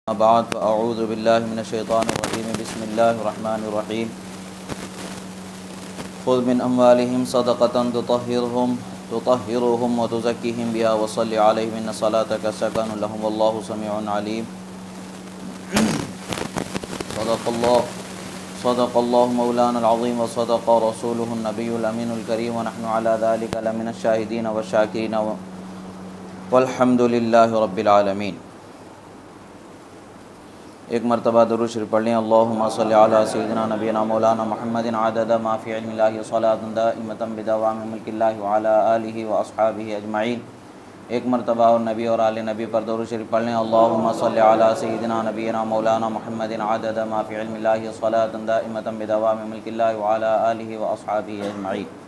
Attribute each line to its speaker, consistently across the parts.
Speaker 1: بعد فاعوذ باللہ من الشیطان الرجیم بسم اللہ الرحمن الرحیم خذ من اموالہم صدقۃ تطہرہم وتزکیہم بہا وصل علیہم ان صلاتک سکن لہم واللہ سمیع علیم۔ صدق اللہ مولانا العظیم وصدق رسولہ النبی الامین الکریم ونحن علی ذلک لمن الشاہدین والشاکرین والحمد للہ رب العالمین۔ ایک مرتبہ درود شریف پڑھ لیں۔ اللہم صلی علی سیدنا نبینا مولانا محمد عدد ما فی علم اللہ صلاۃ دائمۃ بدوام ملک اللہ وعلی آلہ واصحابہ اجمعین۔ ایک مرتبہ اور نبی اور آل نبی پر درود شریف پڑھ لیں۔ اللہم صلی علی سیدنا نبینا مولانا محمد عدد ما فی علم اللہ صلاۃ دائمۃ بدوام ملک اللہ وعلی آلہ واصحابہ اجمعین۔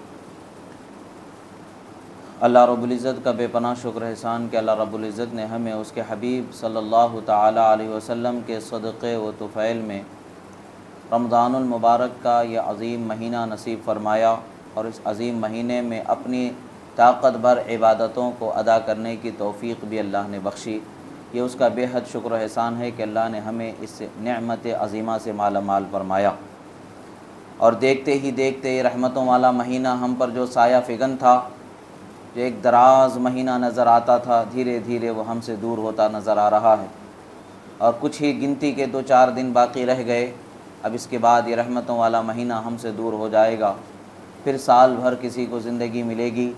Speaker 1: اللہ رب العزت کا بے پناہ شکر احسان کہ اللہ رب العزت نے ہمیں اس کے حبیب صلی اللہ تعالیٰ علیہ وسلم کے صدقے و طفیل میں رمضان المبارک کا یہ عظیم مہینہ نصیب فرمایا، اور اس عظیم مہینے میں اپنی طاقت بھر عبادتوں کو ادا کرنے کی توفیق بھی اللہ نے بخشی۔ یہ اس کا بے حد شکر و احسان ہے کہ اللہ نے ہمیں اس نعمت عظیمہ سے مالا مال فرمایا، اور دیکھتے ہی دیکھتے یہ رحمتوں والا مہینہ ہم پر جو سایہ فگن تھا، جو ایک دراز مہینہ نظر آتا تھا، دھیرے دھیرے وہ ہم سے دور ہوتا نظر آ رہا ہے، اور کچھ ہی گنتی کے 2-4 دن باقی رہ گئے۔ اب اس کے بعد یہ رحمتوں والا مہینہ ہم سے دور ہو جائے گا، پھر سال بھر کسی کو زندگی ملے گی،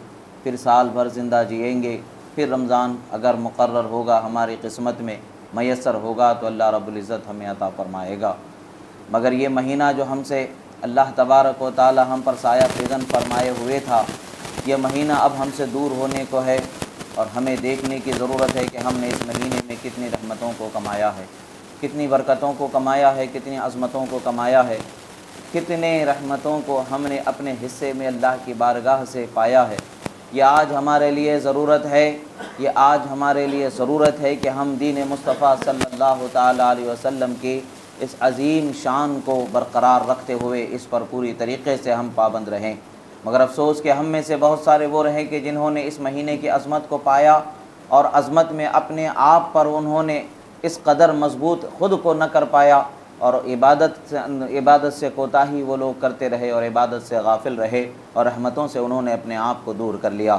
Speaker 1: پھر سال بھر زندہ جئیں گے، پھر رمضان اگر مقرر ہوگا ہماری قسمت میں میسر ہوگا تو اللہ رب العزت ہمیں عطا فرمائے گا۔ مگر یہ مہینہ جو ہم سے اللہ تبارک و تعالی ہم پر سایہ فگن فرمائے ہوئے تھا، یہ مہینہ اب ہم سے دور ہونے کو ہے، اور ہمیں دیکھنے کی ضرورت ہے کہ ہم نے اس مہینے میں کتنی رحمتوں کو کمایا ہے، کتنی برکتوں کو کمایا ہے، کتنی عظمتوں کو کمایا ہے، کتنے رحمتوں کو ہم نے اپنے حصے میں اللہ کی بارگاہ سے پایا ہے۔ یہ آج ہمارے لیے ضرورت ہے، یہ آج ہمارے لیے ضرورت ہے کہ ہم دین مصطفیٰ صلی اللہ تعالیٰ علیہ وسلم کی اس عظیم شان کو برقرار رکھتے ہوئے اس پر پوری طریقے سے ہم پابند رہیں۔ مگر افسوس کہ ہم میں سے بہت سارے وہ رہیں کہ جنہوں نے اس مہینے کی عظمت کو پایا، اور عظمت میں اپنے آپ پر انہوں نے اس قدر مضبوط خود کو نہ کر پایا، اور عبادت سے کوتاہی وہ لوگ کرتے رہے، اور عبادت سے غافل رہے، اور رحمتوں سے انہوں نے اپنے آپ کو دور کر لیا۔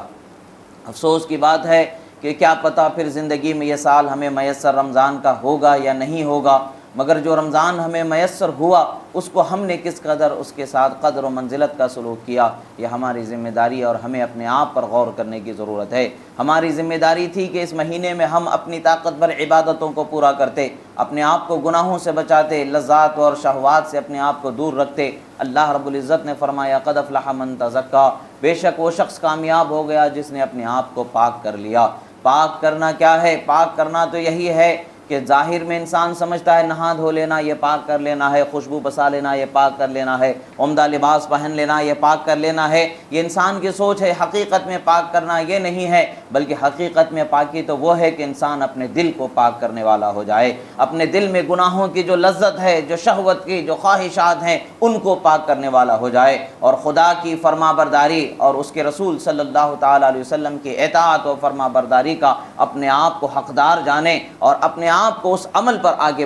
Speaker 1: افسوس کی بات ہے کہ کیا پتہ پھر زندگی میں یہ سال ہمیں میسر رمضان کا ہوگا یا نہیں ہوگا، مگر جو رمضان ہمیں میسر ہوا اس کو ہم نے کس قدر اس کے ساتھ قدر و منزلت کا سلوک کیا، یہ ہماری ذمہ داری ہے، اور ہمیں اپنے آپ پر غور کرنے کی ضرورت ہے۔ ہماری ذمہ داری تھی کہ اس مہینے میں ہم اپنی طاقت بھر عبادتوں کو پورا کرتے، اپنے آپ کو گناہوں سے بچاتے، لذات اور شہوات سے اپنے آپ کو دور رکھتے۔ اللہ رب العزت نے فرمایا قد افلح من تزکا، بے شک وہ شخص کامیاب ہو گیا جس نے اپنے آپ کو پاک کر لیا۔ پاک کرنا کیا ہے؟ پاک کرنا تو یہی ہے کہ ظاہر میں انسان سمجھتا ہے نہا دھو لینا یہ پاک کر لینا ہے، خوشبو بسا لینا یہ پاک کر لینا ہے، عمدہ لباس پہن لینا یہ پاک کر لینا ہے، یہ انسان کی سوچ ہے۔ حقیقت میں پاک کرنا یہ نہیں ہے، بلکہ حقیقت میں پاکی تو وہ ہے کہ انسان اپنے دل کو پاک کرنے والا ہو جائے، اپنے دل میں گناہوں کی جو لذت ہے، جو شہوت کی جو خواہشات ہیں، ان کو پاک کرنے والا ہو جائے، اور خدا کی فرما برداری اور اس کے رسول صلی اللہ تعالیٰ علیہ وسلم کی اطاعت و فرما برداری کا اپنے آپ کو حقدار جانے، اور اپنے آپ کو اس عمل پر آگے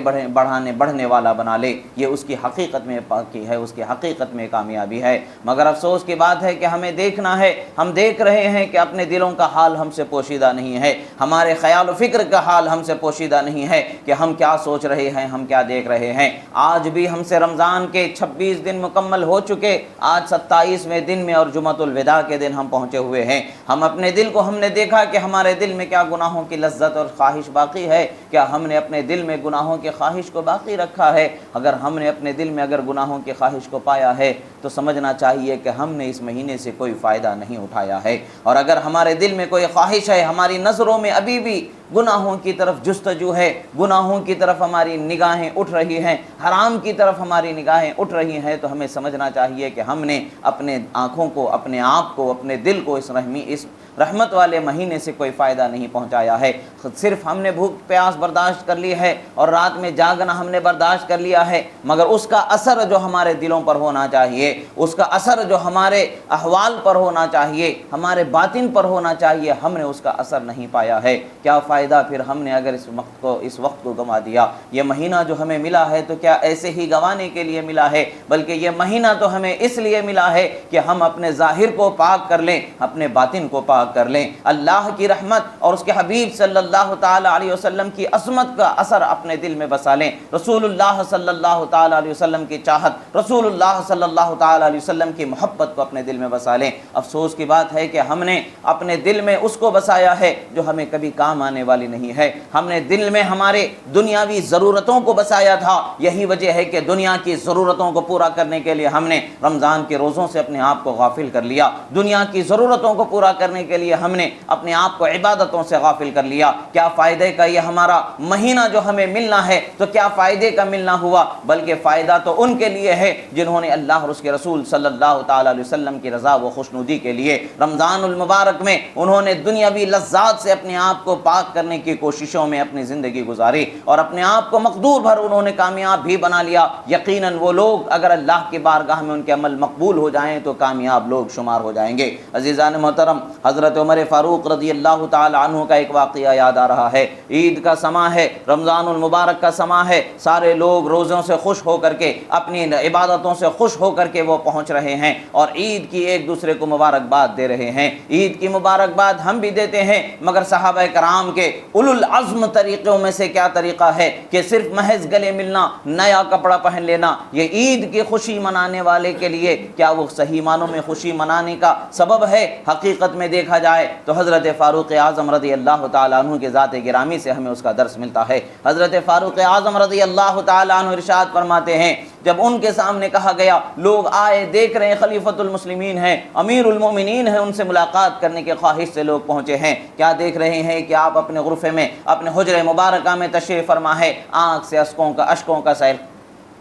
Speaker 1: بڑھنے والا بنا لے۔ یہ اس کی حقیقت میں پاکی ہے، اس کی حقیقت میں کامیابی ہے۔ مگر افسوس کی بات ہے کہ ہمیں دیکھنا ہے، ہم دیکھ رہے ہیں کہ اپنے دلوں کا حال ہم سے پوشیدہ نہیں ہے، ہمارے خیال و فکر کا حال ہم سے پوشیدہ نہیں ہے کہ ہم کیا سوچ رہے ہیں، ہم کیا دیکھ رہے ہیں۔ آج بھی ہم سے رمضان کے 26 دن مکمل ہو چکے، آج 27ویں دن میں اور جمعۃ الوداع کے دن ہم پہنچے ہوئے ہیں۔ ہم اپنے دل کو ہم نے دیکھا کہ ہمارے دل میں کیا گناہوں کی لذت اور خواہش باقی ہے، کیا ہم نے اپنے دل میں گناہوں کی خواہش کو باقی رکھا ہے؟ اگر ہم نے اپنے دل میں اگر گناہوں کی خواہش کو پایا ہے تو سمجھنا چاہیے کہ ہم نے اس مہینے سے کوئی فائدہ نہیں اٹھایا ہے، اور اگر ہمارے دل میں کوئی خواہش ہے، ہماری نظروں میں ابھی بھی گناہوں کی طرف جستجو ہے، گناہوں کی طرف ہماری نگاہیں اٹھ رہی ہیں، حرام کی طرف ہماری نگاہیں اٹھ رہی ہیں، تو ہمیں سمجھنا چاہیے کہ ہم نے اپنے آنکھوں کو، اپنے آپ کو، اپنے دل کو اس رحمت والے مہینے سے کوئی فائدہ نہیں پہنچایا ہے۔ صرف ہم نے بھوک پیاس برداشت کر لی ہے، اور رات میں جاگنا ہم نے برداشت کر لیا ہے، مگر اس کا اثر جو ہمارے دلوں پر ہونا چاہیے، اس کا اثر جو ہمارے احوال پر ہونا چاہیے، ہمارے باطن پر ہونا چاہیے، ہم نے اس کا اثر نہیں پایا ہے۔ کیا فائدہ پھر ہم نے اگر اس وقت کو گنوا دیا؟ یہ مہینہ جو ہمیں ملا ہے تو کیا ایسے ہی گنوانے کے لیے ملا ہے؟ بلکہ یہ مہینہ تو ہمیں اس لیے ملا ہے کہ ہم اپنے ظاہر کو پاک کر لیں، اپنے باطن کو پاک کر لیں، اللہ کی رحمت اور اس کے حبیب صلی اللہ تعالی علیہ وسلم کی عظمت کا اثر اپنے دل میں بسا لیں، رسول اللہ صلی اللہ تعالی علیہ وسلم کی چاہت، رسول اللہ صلی اللہ تعالی علیہ وسلم کی محبت کو اپنے دل میں بسا لیں۔ افسوس کی بات ہے کہ ہم نے اپنے دل میں اس کو بسایا ہے جو ہمیں کبھی کام آنے والی نہیں ہے۔ ہم نے دل میں ہمارے دنیاوی ضرورتوں کو بسایا تھا، یہی وجہ ہے کہ دنیا کی ضرورتوں کو پورا کرنے کے لیے ہم نے رمضان کے روزوں سے اپنے آپ کو غافل کر لیا، دنیا کی ضرورتوں کو پورا کرنے کے لیے ہم نے اپنے آپ کو عبادتوں سے غافل کر لیا۔ کیا فائدے کا یہ ہمارا مہینہ جو ہمیں ملنا ہے تو کیا فائدے کا ملنا ہوا؟ بلکہ فائدہ تو ان کے لیے ہے جنہوں نے اللہ اور اس کے رسول صلی اللہ تعالی علیہ وسلم کی رضا و خوشنودی کے لیے رمضان المبارک میں انہوں نے دنیاوی لذات سے اپنے آپ کو پاک کرنے کی کوششوں میں اپنی زندگی گزاری اور اپنے آپ کو مقدور بھر انہوں نے کامیاب بھی بنا لیا۔ یقیناً وہ لوگ اگر اللہ کی بارگاہ میں ان کے عمل مقبول ہو جائیں تو کامیاب لوگ شمار ہو جائیں گے۔ عزیزان محترم، حضرت عمر فاروق رضی اللہ تعالی عنہ کا ایک واقعہ یاد آ رہا ہے۔ عید کا سماں ہے، رمضان المبارک کا سماں ہے، سارے لوگ روزوں سے خوش ہو کر کے اپنی عبادتوں سے خوش ہو کر کے وہ پہنچ رہے ہیں اور عید کی ایک دوسرے کو مبارکباد دے رہے ہیں۔ عید کی مبارکباد ہم بھی دیتے ہیں، مگر صحابہ کرام کے اولو العزم طریقوں میں سے کیا طریقہ ہے کہ صرف محض گلے ملنا، نیا کپڑا پہن لینا، یہ عید کی خوشی منانے والے کے لیے کیا وہ صحیح معنوں میں خوشی منانے کا سبب ہے؟ حقیقت میں دیکھا جائے تو حضرت فاروق اعظم رضی اللہ تعالیٰ عنہ کے ذات گرامی سے ہمیں اس کا درس ملتا ہے۔ حضرت فاروق اعظم رضی اللہ تعالیٰ عنہ ارشاد فرماتے ہیں، جب ان کے سامنے کہا گیا، لوگ آئے دیکھ رہے ہیں، خلیفۃ المسلمین ہیں، امیر المومنین ہیں، ان سے ملاقات کرنے کے خواہش سے لوگ پہنچے ہیں، کیا دیکھ رہے ہیں کہ آپ اپنے غرفے میں، اپنے حجرہ مبارکہ میں تشریف فرما ہے، آنکھ سے اشکوں کا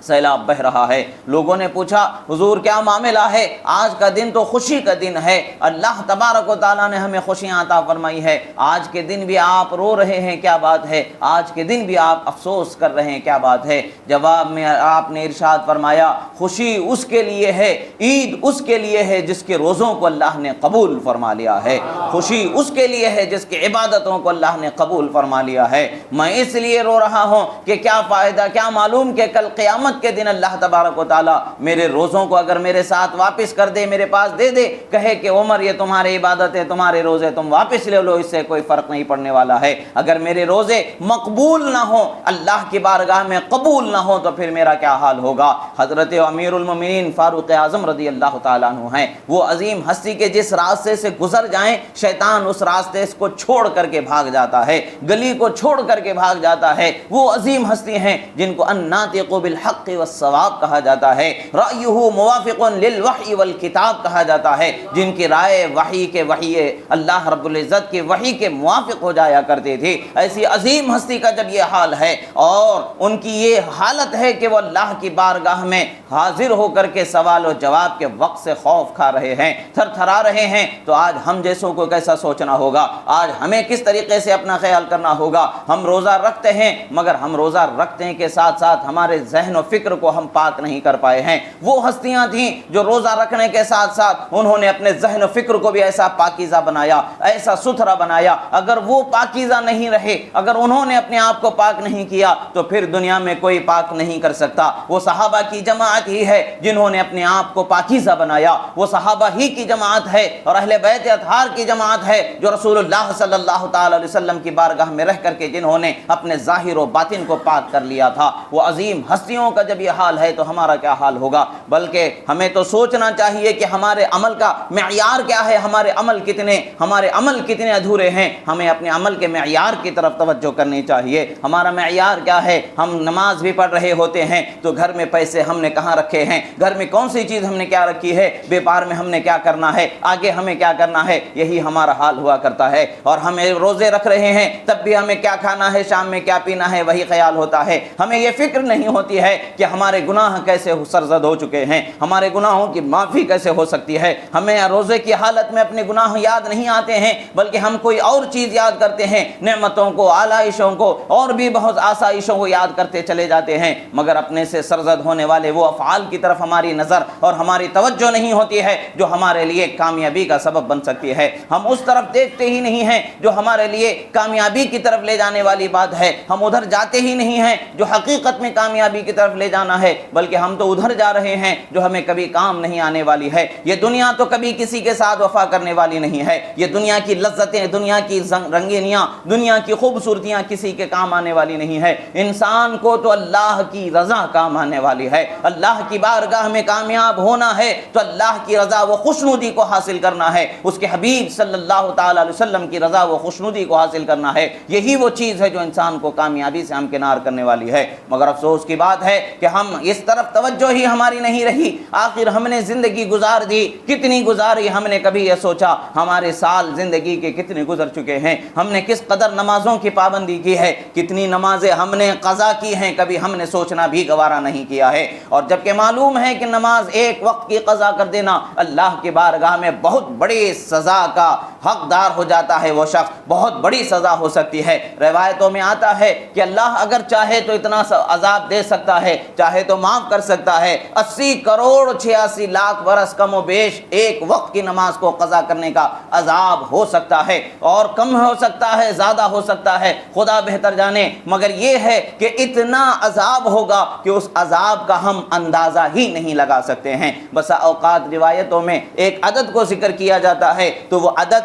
Speaker 1: سیلاب بہ رہا ہے۔ لوگوں نے پوچھا، حضور کیا معاملہ ہے؟ آج کا دن تو خوشی کا دن ہے، اللہ تبارک و تعالیٰ نے ہمیں خوشیاں عطا فرمائی ہے، آج کے دن بھی آپ رو رہے ہیں، کیا بات ہے؟ آج کے دن بھی آپ افسوس کر رہے ہیں، کیا بات ہے؟ جواب میں آپ نے ارشاد فرمایا، خوشی اس کے لیے ہے، عید اس کے لیے ہے جس کے روزوں کو اللہ نے قبول فرما لیا ہے، خوشی اس کے لیے ہے جس کی عبادتوں کو اللہ نے قبول فرما لیا ہے۔ میں اس لیے رو رہا ہوں کہ کیا فائدہ، کیا معلوم کہ کل قیامت کے دن اللہ تبارک و تعالیٰ میرے روزوں کو اگر میرے ساتھ واپس کر دے، میرے پاس دے دے، کہے کہ عمر یہ تمہاری عبادت ہے، تمہارے روزے تم واپس لے لو، اس سے کوئی فرق نہیں پڑنے والا ہے۔ اگر میرے روزے مقبول نہ ہوں، اللہ کی بارگاہ میں قبول نہ ہوں، تو پھر میرا کیا حال ہوگا؟ حضرت امیر المومنین فاروق اعظم رضی اللہ تعالیٰ عنہ ہیں، وہ عظیم ہستی کے جس راستے سے گزر جائیں، شیطان اس راستے کو چھوڑ کر کے بھاگ جاتا ہے، گلی کو چھوڑ کر کے بھاگ جاتا ہے۔ وہ عظیم ہستی ہیں جن کو الناطق بالحق والثواب کہا جاتا ہے، رأیہ موافق للوحی والکتاب کہا جاتا ہے، جن کی رائے وحی اللہ رب العزت کی وحی کے موافق ہو جایا کرتے تھے۔ ایسی عظیم ہستی کا جب یہ حال ہے اور ان کی یہ حالت ہے کہ وہ اللہ کی بارگاہ میں حاضر ہو کر کے سوال و جواب کے وقت سے خوف کھا رہے ہیں، تھر تھرا رہے ہیں، تو آج ہم جیسوں کو کیسا سوچنا ہوگا؟ آج ہمیں کس طریقے سے اپنا خیال کرنا ہوگا؟ ہم روزہ رکھتے ہیں، مگر ہم روزہ رکھتے ہیں کے ساتھ ساتھ ہمارے ذہن و فکر کو ہم پاک نہیں کر پائے ہیں۔ وہ ہستیاں تھیں جو روزہ رکھنے کے ساتھ ساتھ انہوں نے اپنے ذہن و فکر کو بھی ایسا پاکیزہ بنایا، ایسا ستھرا بنایا۔ اگر وہ پاکیزہ نہیں رہے، اگر انہوں نے اپنے آپ کو پاک نہیں کیا، تو پھر دنیا میں کوئی پاک نہیں کر سکتا۔ وہ صحابہ کی جماعت ہی ہے جنہوں نے اپنے آپ کو پاکیزہ بنایا، وہ صحابہ ہی کی جماعت ہے اور اہل بیت اطہار کی جماعت ہے جو رسول اللہ صلی اللہ تعالی علیہ وسلم کی بارگاہ میں رہ کر کے جنہوں نے اپنے ظاہر و باطن کو پاک کر لیا تھا۔ وہ عظیم ہستیوں کا جب یہ حال ہے تو ہمارا کیا حال ہوگا؟ بلکہ ہمیں تو سوچنا چاہیے کہ ہمارے عمل کا معیار کیا ہے، ہمارے عمل کتنے ادھورے ہیں۔ ہمیں اپنے عمل کے معیار کی طرف توجہ کرنی چاہیے۔ ہمارا معیار کیا ہے؟ ہم نماز بھی پڑھ رہے ہوتے ہیں تو گھر میں پیسے ہم نے کہاں رکھے ہیں، گھر میں کون سی چیز ہم نے کیا رکھی ہے، بیپار میں ہم نے کیا کرنا ہے، آگے ہمیں کیا کرنا ہے، یہی ہمارا حال ہوا کرتا ہے۔ اور ہمیں روزے رکھ رہے ہیں تب بھی ہمیں کیا کھانا ہے، شام میں کیا پینا ہے، وہی خیال ہوتا ہے۔ ہمیں یہ فکر نہیں ہوتی ہے کہ ہمارے گناہ کیسے سرزد ہو چکے ہیں، ہمارے گناہوں کی معافی کیسے ہو سکتی ہے۔ ہمیں روزے کی حالت میں اپنے گناہ یاد نہیں آتے ہیں، بلکہ ہم کوئی اور چیز یاد کرتے ہیں، نعمتوں کو، آلائشوں کو، اور بھی بہت آسائشوں کو یاد کرتے چلے جاتے ہیں، مگر اپنے سے سرزد ہونے والے وہ افعال کی طرف ہماری نظر اور ہماری توجہ نہیں ہوتی ہے جو ہمارے لیے کامیابی کا سبب بن سکتی ہے۔ ہم اس طرف دیکھتے ہی نہیں ہیں جو ہمارے لیے کامیابی کی طرف لے جانے والی بات ہے، ہم ادھر جاتے ہی نہیں ہیں جو حقیقت میں کامیابی کی طرف لے جانا ہے، بلکہ ہم تو ادھر جا رہے ہیں جو ہمیں کبھی کام نہیں آنے والی ہے۔ یہ دنیا تو کبھی کسی کے ساتھ وفا کرنے والی نہیں ہے، یہ دنیا کی لذتیں، دنیا کی رنگینیاں، دنیا کی خوبصورتیاں کسی کے کام آنے والی نہیں ہے۔ انسان کو تو اللہ کی رضا کام آنے والی ہے، اللہ کی بارگاہ میں کامیاب ہونا ہے تو اللہ کی رضا و خوشنودی کو حاصل کرنا ہے، اس کے حبیب صلی اللہ تعالی علیہ وسلم کی رضا و خوشنودی کو حاصل کرنا ہے۔ یہی وہ چیز ہے جو انسان کو کامیابی سے ہمکنار کرنے والی ہے۔ مگر افسوس کی بات ہے کہ ہم اس طرف توجہ ہی ہماری نہیں رہی۔ آخر ہم نے زندگی گزار دی، کتنی گزاری، ہم نے کبھی یہ سوچا ہمارے سال زندگی کے کتنے گزر چکے ہیں، ہم نے کس قدر نمازوں کی پابندی کی ہے، کتنی نمازیں ہم نے قضا کی ہیں، کبھی ہم نے سوچنا بھی گوارا نہیں کیا ہے۔ اور جبکہ معلوم ہے کہ نماز ایک وقت کی قضا کر دینا اللہ کی بارگاہ میں بہت بڑی سزا کا حقدار ہو جاتا ہے، وہ شخص بہت بڑی سزا ہو سکتی ہے۔ روایتوں میں آتا ہے کہ اللہ اگر چاہے تو اتنا عذاب دے سکتا ہے، چاہے تو معاف کر سکتا ہے۔ 80,86,00,000 برس کم و بیش ایک وقت کی نماز کو قضا کرنے کا عذاب ہو سکتا ہے، اور کم ہو سکتا ہے، زیادہ ہو سکتا ہے، خدا بہتر جانے، مگر یہ ہے کہ اتنا عذاب ہوگا کہ اس عذاب کا ہم اندازہ ہی نہیں لگا سکتے ہیں۔ بسا اوقات روایتوں میں ایک عدد کو ذکر کیا جاتا ہے تو وہ عدد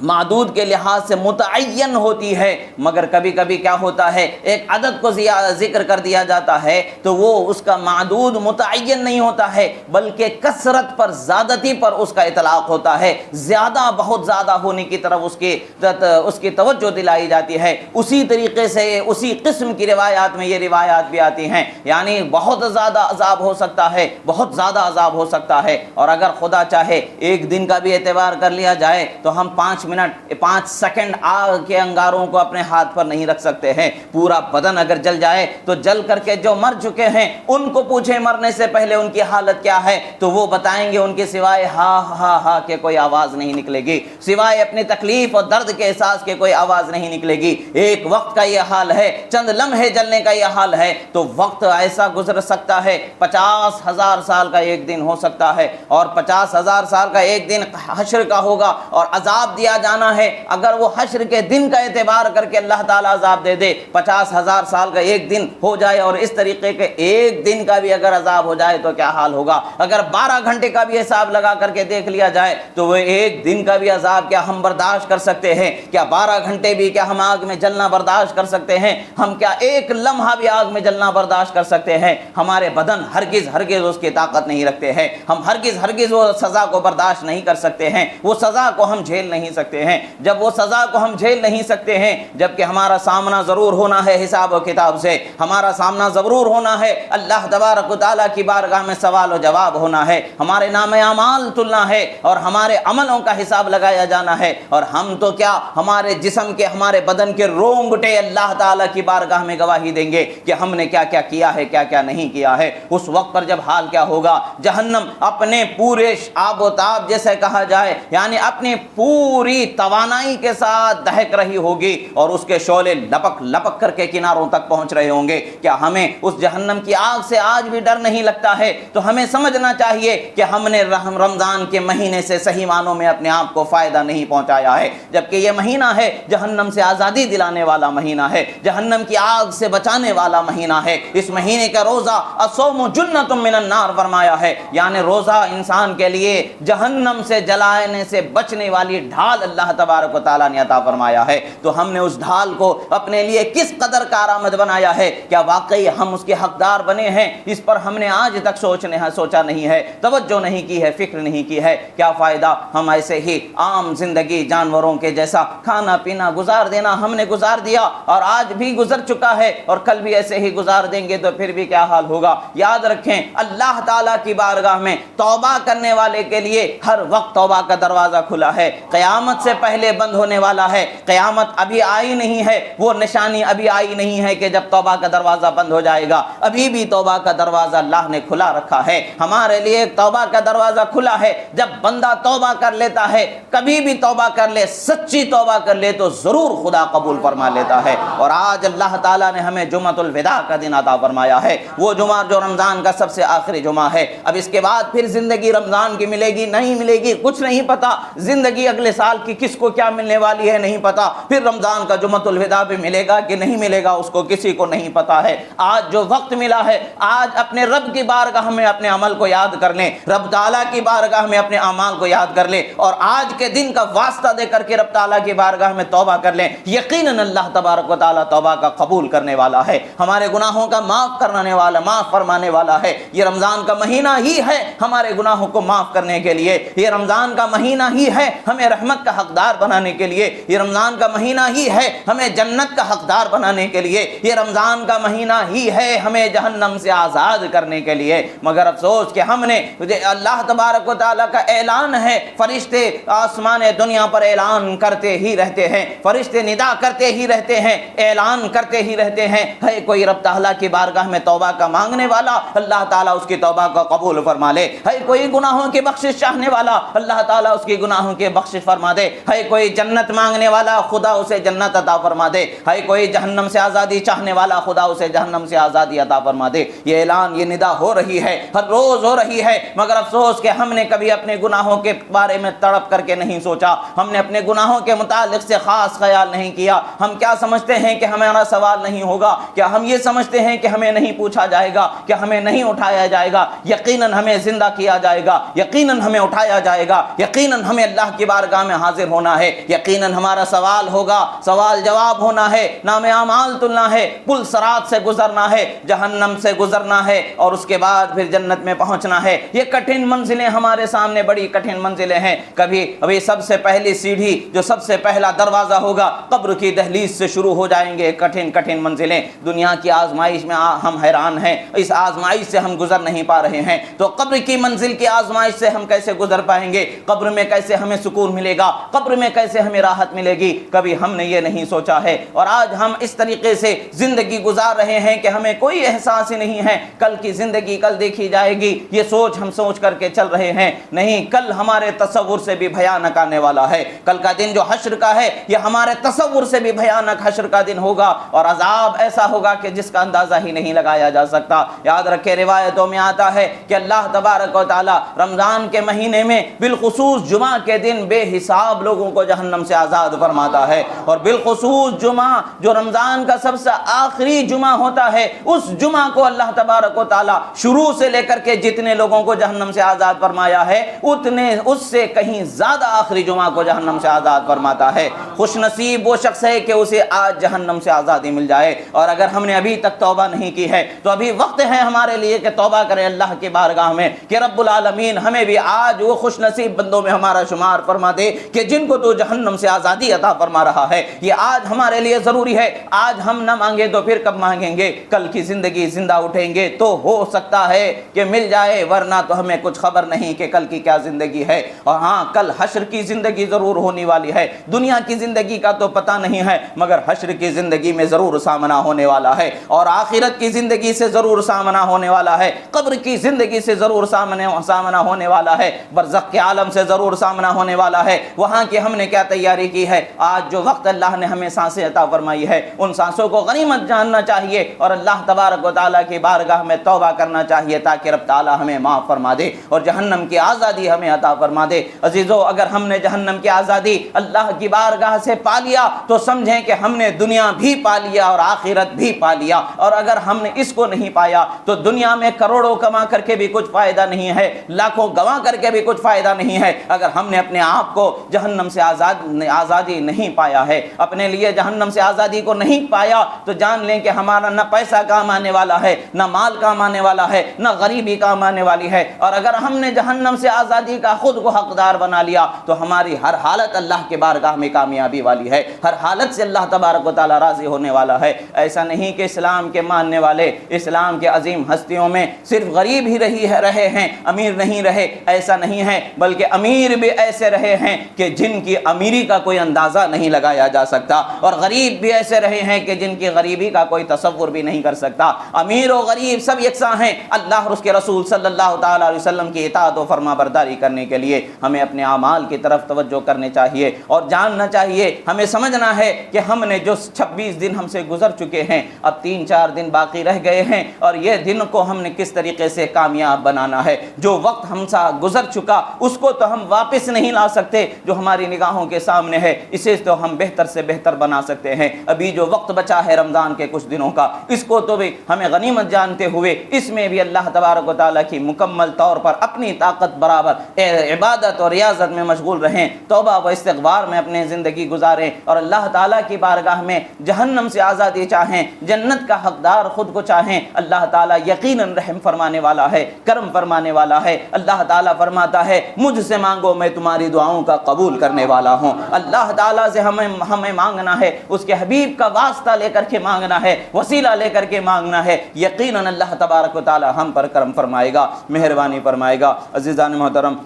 Speaker 1: معدود کے لحاظ سے متعین ہوتی ہے، مگر کبھی کبھی کیا ہوتا ہے ایک عدد کو ذکر کر دیا جاتا ہے تو وہ اس کا معدود متعین نہیں ہوتا ہے، بلکہ کثرت پر، زیادتی پر اس کا اطلاق ہوتا ہے، زیادہ، بہت زیادہ ہونے کی طرف اس کی توجہ دلائی جاتی ہے۔ اسی طریقے سے اسی قسم کی روایات میں یہ روایات بھی آتی ہیں، یعنی بہت زیادہ عذاب ہو سکتا ہے، بہت زیادہ عذاب ہو سکتا ہے، اور اگر خدا چاہے ایک دن کا بھی اعتبار کر لیا جائے تو ہم 5 سیکنڈ آگ کے انگاروں کو اپنے ہاتھ پر نہیں رکھ سکتے ہیں۔ پورا بدن اگر جل جائے تو جل کر کے جو مر چکے ہیں ان کو پوچھیں مرنے سے پہلے ان کی حالت کیا ہے تو وہ بتائیں گے ان کے سوائے ہا ہا ہا کے کوئی آواز نہیں نکلے گی، سوائے اپنی تکلیف اور درد کے احساس کے کوئی آواز نہیں نکلے گی۔ ایک وقت کا یہ حال ہے، چند لمحے جلنے کا یہ حال ہے، تو وقت ایسا گزر سکتا ہے 50,000 سال کا ایک دن ہو سکتا ہے، اور 50,000 سال کا ایک دن حشر کا ہوگا، اور عذاب دیا جانا ہے۔ اگر وہ حشر کے دن کا اعتبار کر کے اللہ تعالیٰ عذاب دے دے، 50,000 سال کا ایک دن ہو جائے، اور اس طریقے کے ایک دن کا بھی اگر عذاب ہو جائے تو کیا حال ہوگا؟ اگر 12 گھنٹے کا بھی حساب لگا کر کے دیکھ لیا جائے تو وہ ایک دن کا بھی عذاب کیا ہم برداشت کر سکتے ہیں؟ کیا 12 گھنٹے بھی کیا ہم آگ میں جلنا برداشت کر سکتے ہیں؟ ہم کیا ایک لمحہ بھی آگ میں جلنا برداشت کر سکتے ہیں؟ ہمارے بدن ہرگز اس کی طاقت نہیں رکھتے ہیں، ہم ہرگز وہ سزا کو برداشت نہیں کر سکتے ہیں، وہ سزا کو ہم جھیل نہیں سکتے ہیں۔ جب وہ سزا کو ہم جھیل نہیں سکتے ہیں، جبکہ ہمارا سامنا ضرور ہونا ہے حساب و کتاب سے، ہمارا سامنا ضرور ہونا ہے اللہ تبارک و تعالیٰ کی بارگاہ میں سوال و جواب ہونا ہے، ہمارے نام اعمال تلنا ہے، اور ہمارے عملوں کا حساب لگایا جانا ہے، اور ہم تو کیا ہمارے جسم کے، ہمارے بدن کے رونگٹے اللہ تعالیٰ کی بارگاہ میں گواہی دیں گے کہ ہم نے کیا کیا کیا ہے، کیا کیا نہیں کیا ہے۔ اس وقت پر جب حال کیا ہوگا، جہنم اپنے پورے آب و تاب جیسے کہا جائے، یعنی اپنی پوری توانائی کے ساتھ دہک رہی ہوگی، اور اس کے شعلے لپک لپک کر کے کناروں تک پہنچ رہے ہوں گے۔ کیا ہمیں اس جہنم کی آگ سے آج بھی ڈر نہیں لگتا ہے؟ تو ہمیں سمجھنا چاہیے کہ ہم نے رمضان کے مہینے سے صحیح معنوں میں اپنے آپ کو فائدہ نہیں پہنچایا ہے، جبکہ یہ مہینہ ہے جہنم سے آزادی دلانے والا مہینہ ہے، جہنم کی آگ سے بچانے والا مہینہ ہے۔ اس مہینے کا روزہ الصوم جنۃ من النار فرمایا ہے، یعنی روزہ انسان کے لیے جہنم سے جلانے سے بچنے والی ڈھال اللہ تبارک و تعالیٰ نے عطا فرمایا ہے۔ تو ہم نے اس ڈھال کو اپنے لیے کس قدر کارآمد بنایا ہے؟ کیا واقعی ہم اس کے حقدار بنے ہیں؟ اس پر ہم نے آج تک سوچا نہیں ہے، توجہ نہیں کی ہے، فکر نہیں کی ہے۔ کیا فائدہ ہم ایسے ہی عام زندگی جانوروں کے جیسا کھانا پینا گزار دینا ہم نے گزار دیا، اور آج بھی گزر چکا ہے، اور کل بھی ایسے ہی گزار دیں گے تو پھر بھی کیا حال ہوگا؟ یاد رکھیں اللہ تعالیٰ کی بارگاہ میں توبہ کرنے والے کے لیے ہر وقت توبہ کا دروازہ کھلا ہے۔ قیامت قیامت سے پہلے بند ہونے والا ہے، قیامت ابھی آئی نہیں ہے، وہ نشانی ابھی آئی نہیں ہے کہ جب توبہ کا دروازہ بند ہو جائے گا، ابھی بھی توبہ کا دروازہ اللہ نے کھلا رکھا ہے ہمارے لیے، توبہ کا دروازہ کھلا ہے۔ جب بندہ توبہ کر لیتا ہے، کبھی بھی توبہ کر لے، سچی توبہ کر لے تو ضرور خدا قبول فرما لیتا ہے۔ اور آج اللہ تعالیٰ نے ہمیں جمعۃ الوداع کا دن عطا فرمایا ہے، وہ جمعہ جو رمضان کا سب سے آخری جمعہ ہے۔ اب اس کے بعد پھر زندگی رمضان کی ملے گی نہیں ملے گی کچھ نہیں پتا، زندگی اگلے سال کی کس کو کیا ملنے والی ہے نہیں پتا، پھر رمضان کا جمعۃ الوداع بھی ملے گا کہ نہیں ملے گا اس کو کسی کو نہیں پتا ہے۔ آج جو وقت ملا ہے، آج اپنے رب کی بارگاہ میں اپنے عمل کو یاد کر لیں، رب تعالیٰ کی بارگاہ میں اپنے اعمال کو یاد کر لیں، اور آج کے دن کا واسطہ دے کر کے رب تعالیٰ کی بارگاہ میں توبہ کر لیں۔ یقیناً اللہ تبارک و تعالیٰ توبہ کا قبول کرنے والا ہے، ہمارے گناہوں کا معاف کرنے والا، معاف فرمانے والا ہے۔ یہ رمضان کا مہینہ ہی ہے ہمارے گناہوں کو معاف کرنے کے لیے، یہ رمضان کا مہینہ ہی ہے ہمیں رحمت کا حقدار بنانے کے لیے، یہ رمضان کا مہینہ ہی ہے ہمیں جنت کا حقدار بنانے کے لیے، یہ رمضان کا مہینہ ہی ہے ہمیں جہنم سے آزاد کرنے کے لیے۔ مگر افسوس کہ ہم نے، اللہ تبارک و تعالیٰ کا اعلان ہے، فرشتے آسمان دنیا پر اعلان کرتے ہی رہتے ہیں، فرشتے ندا کرتے ہی رہتے ہیں، اعلان کرتے ہی رہتے ہیں، ہے کوئی رب تعالیٰ کی بارگاہ میں توبہ کا مانگنے والا، اللہ تعالیٰ اس کی توبہ کو قبول فرما لے، ہے کوئی گناہوں کی بخشش چاہنے والا، اللہ تعالیٰ اس کی گناہوں کی بخشش فرما دے، ہے کوئی جنت مانگنے والا، خدا اسے جنت عطا فرما دے، ہے کوئی جہنم سے آزادی چاہنے والا، خدا اسے جہنم سے آزادی عطا فرما دے۔ یہ اعلان، یہ ندا ہو رہی ہے، ہر روز ہو رہی ہے، مگر افسوس کہ ہم نے کبھی اپنے گناہوں کے بارے میں تڑپ کر کے نہیں سوچا، ہم نے اپنے گناہوں کے متعلق سے خاص خیال نہیں کیا۔ ہم کیا سمجھتے ہیں کہ ہمارا سوال نہیں ہوگا، کیا ہم یہ سمجھتے ہیں کہ ہمیں نہیں پوچھا جائے گا، کہ ہمیں نہیں اٹھایا جائے گا؟ یقیناً ہمیں زندہ کیا جائے گا، یقیناً ہمیں اٹھایا جائے گا، یقیناً ہمیں اللہ کی بارگاہ میں حاضر ہونا ہے، یقیناً ہمارا سوال ہوگا، سوال جواب ہونا ہے، نام اعمال تلنا ہے، پل صراط سے گزرنا ہے، جہنم سے گزرنا ہے، اور اس کے بعد پھر جنت میں پہنچنا ہے۔ یہ کٹھن منزلیں ہمارے سامنے، بڑی کٹھن منزلیں ہیں۔ ابھی سب سے پہلی سیڑھی، جو سب سے پہلا دروازہ ہوگا، قبر کی دہلیز سے شروع ہو جائیں گے کٹھن کٹھن منزلیں۔ دنیا کی آزمائش میں ہم حیران ہیں، اس آزمائش سے ہم گزر نہیں پا رہے ہیں، تو قبر کی منزل کی آزمائش سے ہم کیسے گزر پائیں گے؟ قبر میں کیسے ہمیں سکون ملے گا؟ قبر میں کیسے ہمیں راحت ملے گی؟ کبھی ہم نے یہ نہیں سوچا ہے، اور آج ہم اس طریقے سے زندگی گزار رہے ہیں کہ ہمیں کوئی احساس ہی نہیں ہے کل کی زندگی کل دیکھی جائے گی، یہ سوچ ہم سوچ کر کے چل رہے ہیں۔ نہیں، کل ہمارے تصور سے بھی بھیانک آنے والا ہے، کل کا دن جو حشر کا ہے یہ ہمارے تصور سے بھی بھیانک حشر کا دن ہوگا، اور عذاب ایسا ہوگا کہ جس کا اندازہ ہی نہیں لگایا جا سکتا۔ یاد رکھے، روایتوں میں آتا ہے کہ اللہ تبارک و تعالی رمضان کے مہینے میں بالخصوص جمعہ کے دن بے حساب لوگوں کو جہنم سے آزاد فرماتا ہے، اور بالخصوص جمعہ جو رمضان کا سب سے آخری جمعہ ہوتا ہے، اس جمعہ کو اللہ تبارک و تعالی شروع سے لے کر کے جتنے لوگوں کو جہنم سے آزاد فرمایا ہے، اتنے اس سے کہیں زیادہ آخری جمعہ کو جہنم سے آزاد فرماتا ہے۔ خوش نصیب وہ شخص ہے کہ اسے آج جہنم سے آزادی مل جائے، اور اگر ہم نے ابھی تک توبہ نہیں کی ہے تو ابھی وقت ہے ہمارے لیے کہ توبہ کریں اللہ کی بارگاہ میں، کہ رب العالمین ہمیں بھی آج وہ خوش نصیب بندوں میں ہمارا شمار فرما دے کہ جن کو تو جہنم سے آزادی عطا فرما رہا ہے۔ یہ آج ہمارے لیے ضروری ہے، آج ہم نہ مانگے تو پھر کب مانگیں گے؟ کل کی زندگی زندہ اٹھیں گے تو ہو سکتا ہے کہ مل جائے، ورنہ تو ہمیں کچھ خبر نہیں کہ کل کی کیا زندگی ہے۔ اور ہاں، کل حشر کی زندگی ضرور ہونے والی ہے، دنیا کی زندگی کا تو پتہ نہیں ہے، مگر حشر کی زندگی میں ضرور سامنا ہونے والا ہے، اور آخرت کی زندگی سے ضرور سامنا ہونے والا ہے، قبر کی زندگی سے ضرور سامنا ہونے والا ہے، برزخ کے عالم سے ضرور سامنا ہونے والا ہے۔ وہاں کی ہم نے کیا تیاری کی ہے؟ آج جو وقت اللہ نے ہمیں سانسیں عطا فرمائی ہے، ان سانسوں کو غنیمت جاننا چاہیے، اور اللہ تبارک و تعالیٰ کی بارگاہ میں توبہ کرنا چاہیے، تاکہ رب تعالیٰ ہمیں معاف فرما دے اور جہنم کی آزادی ہمیں عطا فرما دے۔ عزیزو، اگر ہم نے جہنم کی آزادی اللہ کی بارگاہ سے پا لیا تو سمجھیں کہ ہم نے دنیا بھی پا لیا اور آخرت بھی پا لیا، اور اگر ہم نے اس کو نہیں پایا تو دنیا میں کروڑوں کما کر کے بھی کچھ فائدہ نہیں ہے، لاکھوں گنوا کر کے بھی کچھ فائدہ نہیں ہے، اگر ہم نے اپنے آپ کو جہنم سے آزادی نہیں پایا ہے، اپنے لیے جہنم سے آزادی کو نہیں پایا، تو جان لیں کہ ہمارا نہ پیسہ کام آنے والا ہے، نہ مال کام آنے والا ہے، نہ غریبی کام آنے والی ہے، اور اگر ہم نے جہنم سے آزادی کا خود کو حقدار بنا لیا تو ہماری ہر حالت اللہ کے بارگاہ میں کامیابی والی ہے، ہر حالت سے اللہ تبارک و تعالی راضی ہونے والا ہے۔ ایسا نہیں کہ اسلام کے ماننے والے اسلام کے عظیم ہستیوں میں صرف غریب ہی رہے ہیں، امیر نہیں رہے، ایسا نہیں ہے، بلکہ امیر بھی ایسے رہے ہیں کہ جن کی امیری کا کوئی اندازہ نہیں لگایا جا سکتا، اور غریب بھی ایسے رہے ہیں کہ جن کی غریبی کا کوئی تصور بھی نہیں کر سکتا۔ امیر و غریب سب یکساں ہیں۔ اللہ اور اس کے رسول صلی اللہ تعالیٰ علیہ وسلم کی اطاعت و فرما برداری کرنے کے لیے ہمیں اپنے اعمال کی طرف توجہ کرنی چاہیے، اور جاننا چاہیے، ہمیں سمجھنا ہے کہ ہم نے جو 26 دن ہم سے گزر چکے ہیں، اب 3-4 دن باقی رہ گئے ہیں، اور یہ دن کو ہم نے کس طریقے سے کامیاب بنانا ہے۔ جو وقت ہم سے گزر چکا اس کو تو ہم واپس نہیں لا سکتے، جو ہماری نگاہوں کے سامنے ہے اسے تو ہم بہتر سے بہتر بنا سکتے ہیں۔ ابھی جو وقت بچا ہے رمضان کے کچھ دنوں کا، اس کو تو بھی ہمیں غنیمت جانتے ہوئے اس میں بھی اللہ تبارک و تعالیٰ کی مکمل طور پر اپنی طاقت برابر عبادت اور ریاضت میں مشغول رہیں، توبہ و استغفار میں اپنے زندگی گزاریں، اور اللہ تعالیٰ کی بارگاہ میں جہنم سے آزادی چاہیں، جنت کا حقدار خود کو چاہیں۔ اللہ تعالیٰ یقیناً رحم فرمانے والا ہے، کرم فرمانے والا ہے۔ اللہ تعالیٰ فرماتا ہے مجھ سے مانگو میں تمہاری دعاؤں کا قبول کرنے والا ہوں۔ اللہ تعالیٰ سے ہمیں مانگنا ہے، اس کے حبیب کا واسطہ لے کر کے مانگنا ہے، وسیلہ لے کر کے مانگنا ہے۔ یقیناً اللہ تبارک و تعالیٰ ہم پر کرم فرمائے گا، مہربانی فرمائے گا۔ عزیزان محترم،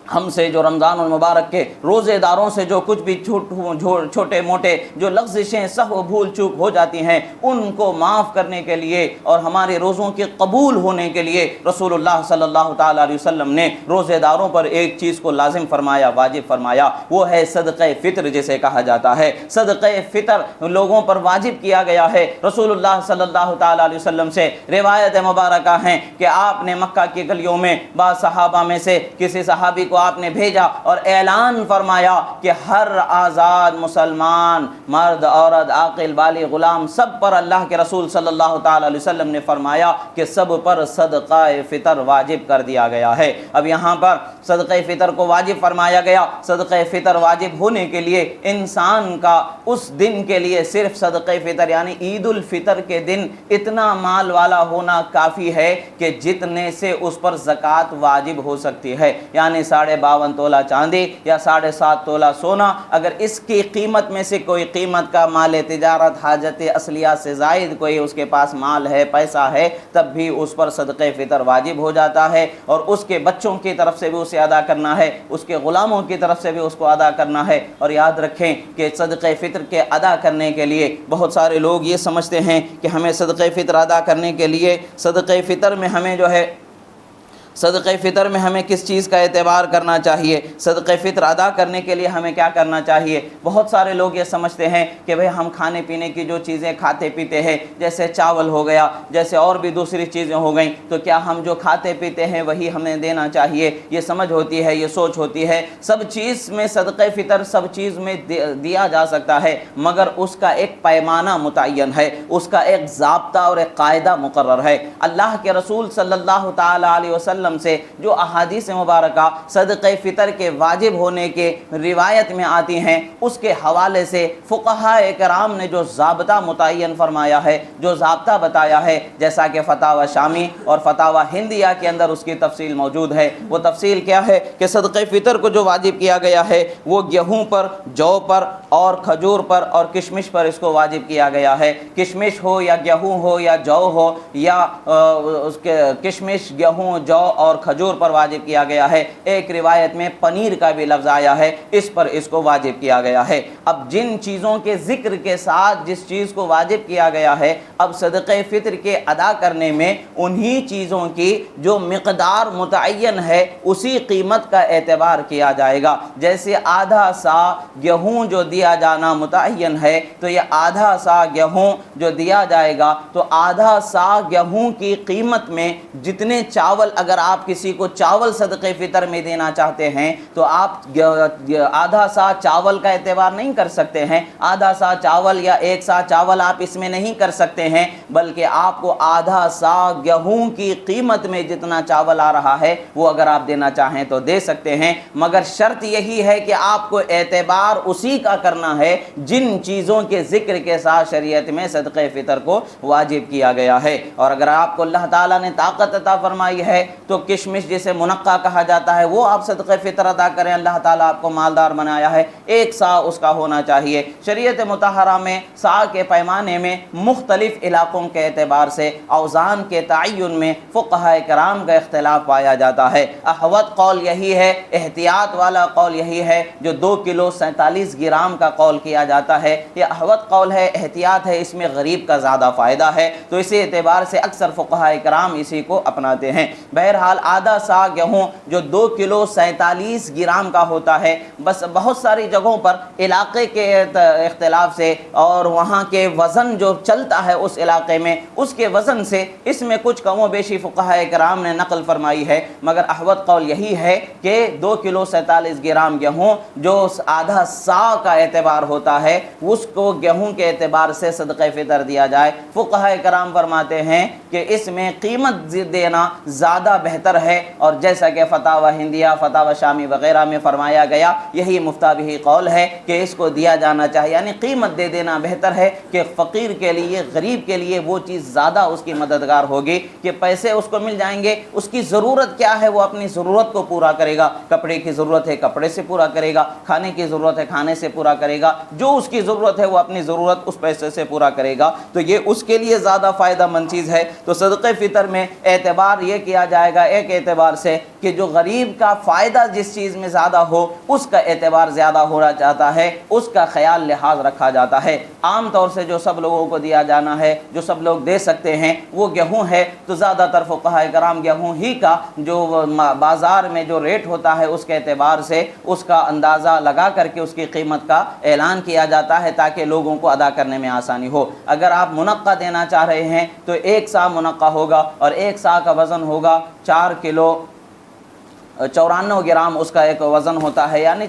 Speaker 1: ہم سے جو رمضان المبارک کے روزے داروں سے جو کچھ بھی چھوٹے موٹے جو لغزشیں سہو بھول چوک ہو جاتی ہیں ان کو معاف کرنے کے لیے اور ہمارے روزوں کے قبول ہونے کے لیے رسول اللہ صلی اللہ تعالیٰ علیہ وسلم نے روزے داروں پر ایک چیز کو لازم فرمایا، واجب فرمایا، وہ ہے صدقہ فطر جسے کہا جاتا ہے۔ صدقہ فطر لوگوں پر واجب کیا گیا ہے۔ رسول اللہ صلی اللہ تعالیٰ علیہ وسلم سے روایت مبارکہ ہیں کہ آپ نے مکہ کی گلیوں میں بعض صحابہ میں سے کسی صحابی کو آپ نے بھیجا اور اعلان فرمایا کہ ہر آزاد مسلمان، مرد، عورت، عاقل، بالغ، غلام، سب پر اللہ کے رسول صلی اللہ تعالی علیہ وسلم نے فرمایا کہ سب پر صدقہ فطر واجب کر دیا گیا ہے۔ اب یہاں پر صدقہ فطر کو واجب فرمایا گیا۔ صدقہ فطر واجب ہونے کے لیے انسان کا اس دن کے لیے صرف صدقہ فطر یعنی عید الفطر کے دن اتنا مال والا ہونا کافی ہے کہ جتنے سے اس پر زکوٰۃ واجب ہو سکتی ہے، یعنی 52.5 تولہ چاندی یا 7.5 تولہ سونا۔ اگر اس کی قیمت میں سے کوئی قیمت کا مال تجارت حاجت اصلیہ سے زائد کوئی اس کے پاس مال ہے، پیسہ ہے، تب بھی اس پر صدقہ فطر واجب ہو جاتا ہے، اور اس کے بچوں کی طرف سے بھی اسے ادا کرنا ہے، اس کے غلاموں کی طرف سے بھی اس کو ادا کرنا ہے۔ اور یاد رکھیں کہ صدقہ فطر کے ادا کرنے کے لیے بہت سارے لوگ یہ سمجھتے ہیں کہ ہمیں صدقہ فطر ادا کرنے کے لیے صدقہ فطر میں ہمیں صدقہ فطر میں ہمیں کس چیز کا اعتبار کرنا چاہیے، صدقہ فطر ادا کرنے کے لیے ہمیں کیا کرنا چاہیے۔ بہت سارے لوگ یہ سمجھتے ہیں کہ بھئی ہم کھانے پینے کی جو چیزیں کھاتے پیتے ہیں، جیسے چاول ہو گیا، جیسے اور بھی دوسری چیزیں ہو گئیں، تو کیا ہم جو کھاتے پیتے ہیں وہی ہمیں دینا چاہیے۔ یہ سمجھ ہوتی ہے، یہ سوچ ہوتی ہے۔ سب چیز میں صدقہ فطر سب چیز میں دیا جا سکتا ہے، مگر اس کا ایک پیمانہ متعین ہے، اس کا ایک ضابطہ اور ایک قاعدہ مقرر ہے۔ اللہ کے رسول صلی اللہ تعالی علیہ وسلم سے جو احادیث مبارکہ صدقہ فطر کے واجب ہونے کے روایت میں آتی ہیں، اس کے حوالے سے فقہاء کرام نے جو ضابطہ متعین فرمایا ہے، جو ضابطہ بتایا ہے، جیسا کہ فتاوی شامی اور فتاوی ہندیہ کے اندر اس کی تفصیل موجود ہے۔ وہ تفصیل کیا ہے کہ صدقہ فطر کو جو واجب کیا گیا ہے وہ گیہوں پر، جو پر اور کھجور پر اور کشمش پر اس کو واجب کیا گیا ہے۔ کشمش ہو یا گیہوں ہو یا جو ہو، یا اس کے کشمش، گیہوں، جو اور کھجور پر واجب کیا گیا ہے۔ ایک روایت میں پنیر کا بھی لفظ آیا ہے، اس پر اس کو واجب کیا گیا ہے۔ اب جن چیزوں کے ذکر کے ساتھ جس چیز کو واجب کیا گیا ہے، اب صدقہ فطر کے ادا کرنے میں انہی چیزوں کی جو مقدار متعین ہے اسی قیمت کا اعتبار کیا جائے گا۔ جیسے آدھا سا گیہوں جو دیا جانا متعین ہے، تو یہ آدھا سا گیہوں جو دیا جائے گا تو آدھا سا گیہوں کی قیمت میں جتنے چاول، اگر آپ کسی کو چاول صدقہ فطر میں دینا چاہتے ہیں تو آپ آدھا سا چاول کا اعتبار نہیں کر سکتے ہیں، آدھا سا چاول یا 1 سا چاول آپ اس میں نہیں کر سکتے ہیں، بلکہ آپ کو آدھا سا گیہوں کی قیمت میں جتنا چاول آ رہا ہے وہ اگر آپ دینا چاہیں تو دے سکتے ہیں، مگر شرط یہی ہے کہ آپ کو اعتبار اسی کا کرنا ہے جن چیزوں کے ذکر کے ساتھ شریعت میں صدقہ فطر کو واجب کیا گیا ہے۔ اور اگر آپ کو اللہ تعالیٰ نے طاقت عطا فرمائی ہے تو کشمش جسے منقع کہا جاتا ہے وہ آپ صدقہ فطر ادا کریں، اللہ تعالیٰ آپ کو مالدار بنایا ہے، 1 سا اس کا ہونا چاہیے۔ شریعت مطہرہ میں سا کے پیمانے میں مختلف علاقوں کے اعتبار سے سے اوزان کے تعین میں فقہاء کرام کا اختلاف پایا جاتا ہے۔ احوط قول یہی ہے، احتیاط والا قول یہی ہے جو 2 کلو 47 گرام کا قول کیا جاتا ہے، یہ احوط قول ہے، احتیاط ہے، اس میں غریب کا زیادہ فائدہ ہے، تو اسی اعتبار سے اکثر فقہاء کرام اسی کو اپناتے ہیں۔ بہرحال آدھا سا گیہوں جو 2 کلو 47 گرام کا ہوتا ہے، بس بہت ساری جگہوں پر علاقے کے اختلاف سے اور وہاں کے وزن جو چلتا ہے اس علاقے میں، اس کے وزن سے اس میں کچھ کم و بیشی فقہاء کرام نے نقل فرمائی ہے، مگر احوط قول یہی ہے کہ 2 کلو 47 گرام گیہوں جو آدھا سا کا اعتبار ہوتا ہے اس کو گیہوں کے اعتبار سے صدقہ فطر دیا جائے۔ فقہاء کرام فرماتے ہیں کہ اس میں قیمت دینا زیادہ بہتر ہے، اور جیسا کہ فتاوی ہندیہ، فتاوی شامی وغیرہ میں فرمایا گیا، یہی مفتابی قول ہے کہ اس کو دیا جانا چاہیے، یعنی قیمت دے دینا بہتر ہے کہ فقیر کے لیے، غریب کے لیے وہ چیز زیادہ اس کی مددگار ہوگی کہ پیسے اس کو مل جائیں گے، اس کی ضرورت کیا ہے وہ اپنی ضرورت کو پورا کرے گا، کپڑے کی ضرورت ہے کپڑے سے پورا کرے گا، کھانے کی ضرورت ہے کھانے سے پورا کرے گا، جو اس کی ضرورت ہے وہ اپنی ضرورت اس پیسے سے پورا کرے گا، تو یہ اس کے لیے زیادہ فائدہ مند چیز ہے۔ تو صدقہ فطر میں اعتبار یہ کیا جائے گا ایک اعتبار سے کہ جو غریب کا فائدہ جس چیز میں زیادہ ہو اس کا اعتبار زیادہ ہونا چاہتا ہے، اس کا خیال لحاظ رکھا جاتا ہے۔ عام طور سے جو سب لوگوں کو دیا جانا ہے، جو سب لوگ دے سکتے ہیں وہ گیہوں ہے، تو زیادہ تر فقہاء کرام گیہوں ہی کا جو بازار میں جو ریٹ ہوتا ہے اس کے اعتبار سے اس کا اندازہ لگا کر کے اس کی قیمت کا اعلان کیا جاتا ہے تاکہ لوگوں کو ادا کرنے میں آسانی ہو۔ اگر آپ منقع دینا چاہ رہے ہیں تو 1 سا منقع ہوگا، اور 1 سا کا وزن ہوگا 4 کلو 94 گرام اس کا ایک وزن ہوتا ہے، یعنی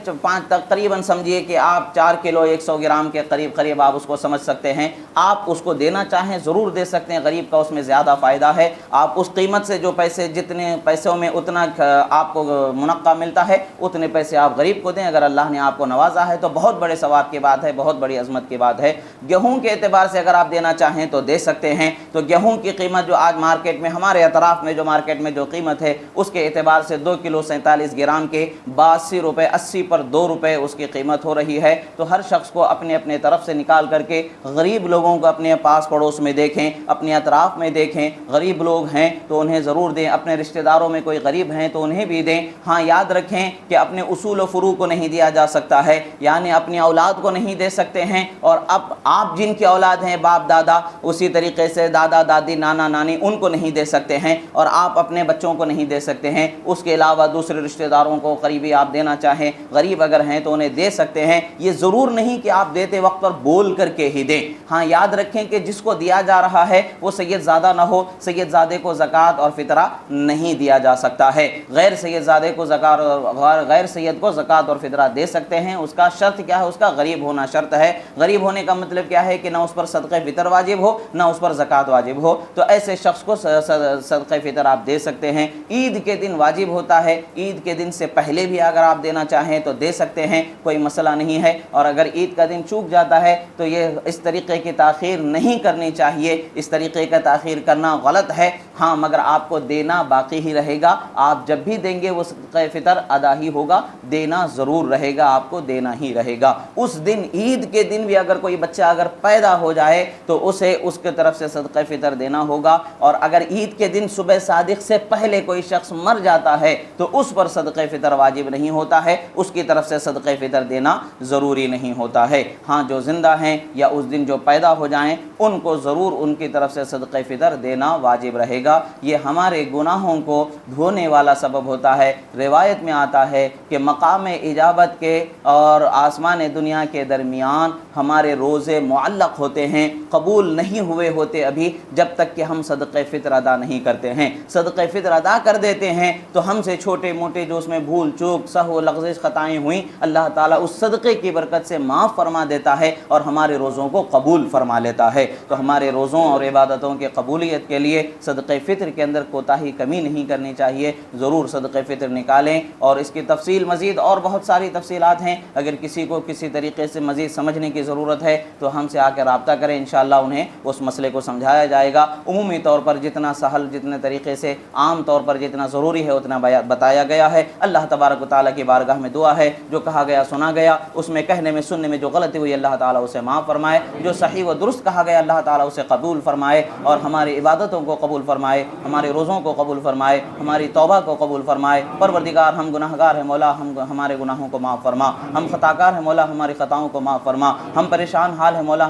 Speaker 1: تقریباً سمجھیے کہ آپ 4 کلو 100 گرام کے قریب آپ اس کو سمجھ سکتے ہیں۔ آپ اس کو دینا چاہیں ضرور دے سکتے ہیں، غریب کا اس میں زیادہ فائدہ ہے۔ آپ اس قیمت سے جو پیسے، جتنے پیسوں میں اتنا آپ کو منقع ملتا ہے اتنے پیسے آپ غریب کو دیں۔ اگر اللہ نے آپ کو نوازا ہے تو بہت بڑے ثواب کی بات ہے، بہت بڑی عظمت کی بات ہے۔ گیہوں کے اعتبار سے اگر آپ دینا چاہیں تو دے سکتے ہیں۔ تو گیہوں کی قیمت جو آج مارکیٹ میں، ہمارے اطراف میں جو مارکیٹ میں جو قیمت ہے اس کے اعتبار سے 2 کلو 47 گرام کے 82 روپے، 80 پر 2 روپے اس کی قیمت ہو رہی ہے۔ تو ہر شخص کو اپنے اپنے طرف سے نکال کر کے غریب لوگوں کو اپنے پاس پڑوس میں دیکھیں، اپنے اطراف میں دیکھیں، غریب لوگ ہیں تو انہیں ضرور دیں، اپنے رشتہ داروں میں کوئی غریب ہیں تو انہیں بھی دیں۔ ہاں یاد رکھیں کہ اپنے اصول و فروع کو نہیں دیا جا سکتا ہے، یعنی اپنی اولاد کو نہیں دے سکتے ہیں، اور اب آپ جن کی اولاد ہیں باپ دادا، اسی طریقے سے دادا دادی نانا نانی، ان کو نہیں دے سکتے ہیں، اور آپ اپنے بچوں کو نہیں دے سکتے ہیں۔ اس کے علاوہ دوسرے رشتہ داروں کو قریبی آپ دینا چاہیں، غریب اگر ہیں تو انہیں دے سکتے ہیں۔ یہ ضرور نہیں کہ آپ دیتے وقت پر بول کر کے ہی دیں۔ ہاں یاد رکھیں کہ جس کو دیا جا رہا ہے وہ سید زادہ نہ ہو، سید زادے کو زکوٰۃ اور فطرہ نہیں دیا جا سکتا ہے۔ غیر سید زادے کو زکوٰۃ اور غیر سید کو زکوٰۃ اور فطرہ دے سکتے ہیں۔ اس کا شرط کیا ہے؟ اس کا غریب ہونا شرط ہے۔ غریب ہونے کا مطلب کیا ہے کہ نہ اس پر صدقہ فطر واجب ہو نہ اس پر زکوٰۃ واجب ہو، تو ایسے شخص کو صدقہ فطر آپ دے سکتے ہیں۔ عید کے دن واجب ہوتا ہے، عید کے دن سے پہلے بھی اگر آپ دینا چاہیں تو دے سکتے ہیں، کوئی مسئلہ نہیں ہے۔ اور اگر عید کا دن چوک جاتا ہے تو یہ اس طریقے کی تاخیر نہیں کرنی چاہیے، اس طریقے کا تاخیر کرنا غلط ہے۔ ہاں مگر آپ کو دینا باقی ہی رہے گا، آپ جب بھی دیں گے وہ صدقہ فطر ادا ہی ہوگا، دینا ضرور رہے گا، آپ کو دینا ہی رہے گا۔ اس دن عید کے دن بھی اگر کوئی بچہ اگر پیدا ہو جائے تو اسے اس کے طرف سے صدقہ فطر دینا ہوگا، اور اگر عید کے دن صبح صادق سے پہلے کوئی شخص مر جاتا ہے تو اس پر صدقہ فطر واجب نہیں ہوتا ہے، اس کی طرف سے صدقہ فطر دینا ضروری نہیں ہوتا ہے۔ ہاں جو زندہ ہیں یا اس دن جو پیدا ہو جائیں ان کو ضرور ان کی طرف سے صدقہ فطر دینا واجب رہے گا۔ یہ ہمارے گناہوں کو دھونے والا سبب ہوتا ہے۔ روایت میں آتا ہے کہ مقام اجابت کے اور آسمان دنیا کے درمیان ہمارے روزے معلق ہوتے ہیں، قبول نہیں ہوئے ہوتے ابھی جب تک کہ ہم صدقہ فطر ادا نہیں کرتے ہیں۔ صدقہ فطر ادا کر دیتے ہیں تو ہم سے چھوٹے موٹے جو اس میں بھول چوک سہو لغزش خطائیں ہوئیں اللہ تعالیٰ اس صدقے کی برکت سے معاف فرما دیتا ہے اور ہمارے روزوں کو قبول فرما لیتا ہے۔ تو ہمارے روزوں اور عبادتوں کے قبولیت کے لیے صدقہ فطر کے اندر کوتاہی کمی نہیں کرنی چاہیے، ضرور صدقہ فطر نکالیں۔ اور اس کی تفصیل مزید اور بہت ساری تفصیلات ہیں، اگر کسی کو کسی طریقے سے مزید سمجھنے کی ضرورت ہے تو ہم سے آ کے رابطہ کریں، انشاءاللہ انہیں اس مسئلے کو سمجھایا جائے گا۔ عمومی طور پر جتنا سہل، جتنے طریقے سے عام طور پر جتنا ضروری ہے اتنا بتایا بتایا گیا ہے۔ اللہ تبارک و تعالیٰ کی بارگاہ میں دعا ہے جو کہا گیا سنا گیا، اس میں کہنے میں سننے میں جو غلطی ہوئی اللہ تعالیٰ اسے معاف فرمائے، جو صحیح و درست کہا گیا اللہ تعالیٰ اسے قبول فرمائے اور ہماری عبادتوں کو قبول فرمائے، ہمارے روزوں کو قبول فرمائے، ہماری توبہ کو قبول فرمائے۔ پروردگار ہم گناہ گار ہیں مولا، ہمارے گناہوں کو معاف فرما، ہم خطا کار ہیں مولا، ہماری خطاؤں کو معاف فرما، ہم پریشان حال ہیں مولا،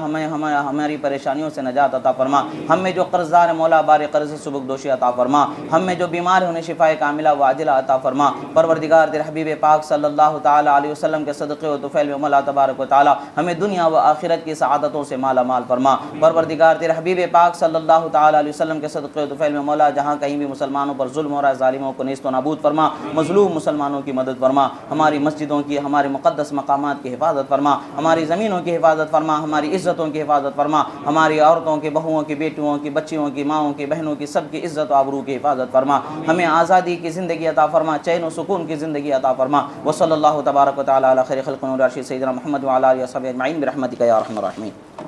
Speaker 1: ہماری پریشانیوں سے نجات عطا فرما، ہم میں جو قرض دار ہیں مولا بار قرض سے سبکدوشی عطا فرما، ہم میں جو بیمار ہیں انہیں شفاء کاملہ و عاجلہ عطا فرما۔ پروردگار تیرے حبیب پاک صلی اللہ تعالی علیہ وسلم کے صدقے و طفیل میں مولا تبارک و تعالی ہمیں دنیا و آخرت کی سعادتوں سے مالا مال فرما۔ پروردگار تیرے حبیب پاک صلی اللہ تعالی علیہ وسلم کے صدقے و طفیل میں مولا جہاں کہیں بھی مسلمانوں پر ظلم ہو رہا ہے ظالموں کو نیست و نابود فرما، مظلوم مسلمانوں کی مدد فرما، ہماری مسجدوں کی، ہمارے مقدس مقامات کی حفاظت فرما، ہماری زمینوں کی حفاظت فرما، ہماری عزتوں کی حفاظت فرما، ہماری عورتوں کی، بہوؤں کی، بیٹیوں کی، بچیوں کی، ماؤں کی، بہنوں کی، سب کی عزت و آبرو کی حفاظت فرما، ہمیں آزادی کی زندگی عطا فرما، چین و سکون کی زندگی عطا فرما۔ وصلی اللہ تبارک و تعالی علی خیر خلق نور ارشد سیدنا محمد وعلی آلہ وصحبہ اجمعین برحمتک یا ارحم الراحمین۔